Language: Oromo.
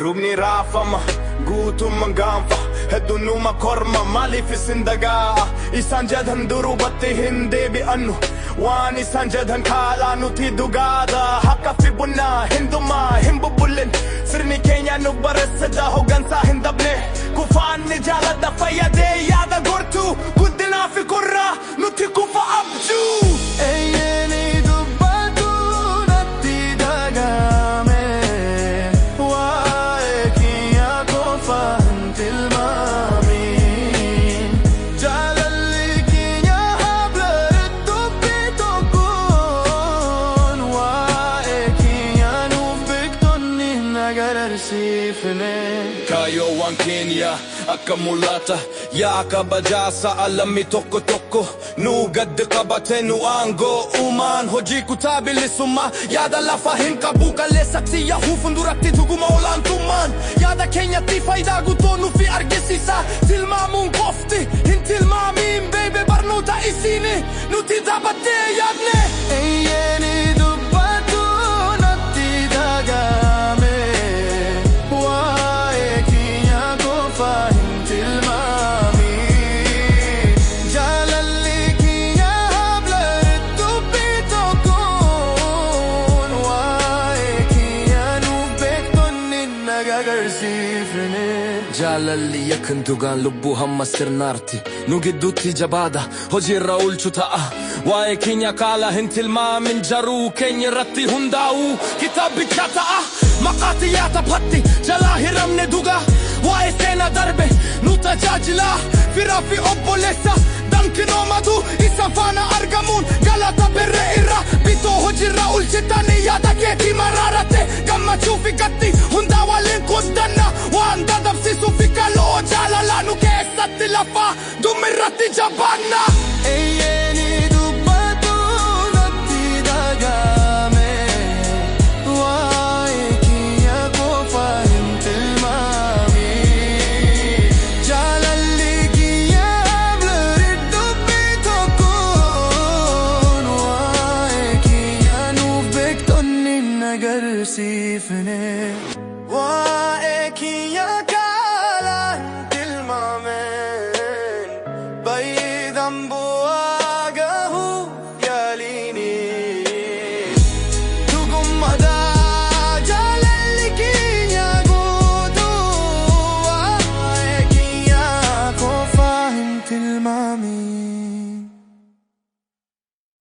Rubni raafama guutummaan gaanfa hedduun numa korma maaliif isin dagaa isaan jedhan durubatti hin deebi'annu waan isaan jedhan kaalaa nuti dhugaadha hakka fi bunnaa hindumaa hin bubbullin sirni keenya nu barreessedha hoggansaa hin dhabne kufaanni jaaladha fayyadee yaada gortuu guddinaa fi kurraa nuti kufa abjuu. Kayo ang Kenya akka mulata yaa kabajaasa alammi tokko tokko nu gaddi qabate nu aangoo uumaan hojii kutaa bilisummaa yaada lafa hin qabu qalleessatti yahuu funduratti dhuguma olaantummaan yaada keenyatti faayidaa guutuu nufi argisiisa tilmaamuun qofti hin tilmaamiin beebe barnoota isiini nuti dhaabattee yaadne. Jaalalli yakkan dugaan lubbuu hamma sirnaarti nu gidduutti jabaada hojiirra oolchu ta'a waa'ee keenya kaala hin tilmaamin jaruu keenya irratti hundaa'u kitaabicha ta'a maqaa xiyyaata patti jalaa hiramne dhugaa waa'ee seenaa darbe nu tajaajila firaa fi obboleessa dankinoo madu isa faana argamuun galata birree irra bitoo hojiirra oolchitanii yaada keetii maraarate gammachuu fi gatti hundaa waliin qoddanna waan dadhabsiisu fi kaloo jaalala nu keessatti lafa dhumirratti jabaanna. Waa'ee kiyya kaalaan tilmaameen baay'eedhaan bu'aa gahuu yaaliini dhugummaadhaa jaalalli keenya guutuu waa'ee kiyya qofaa hin tilmaamin.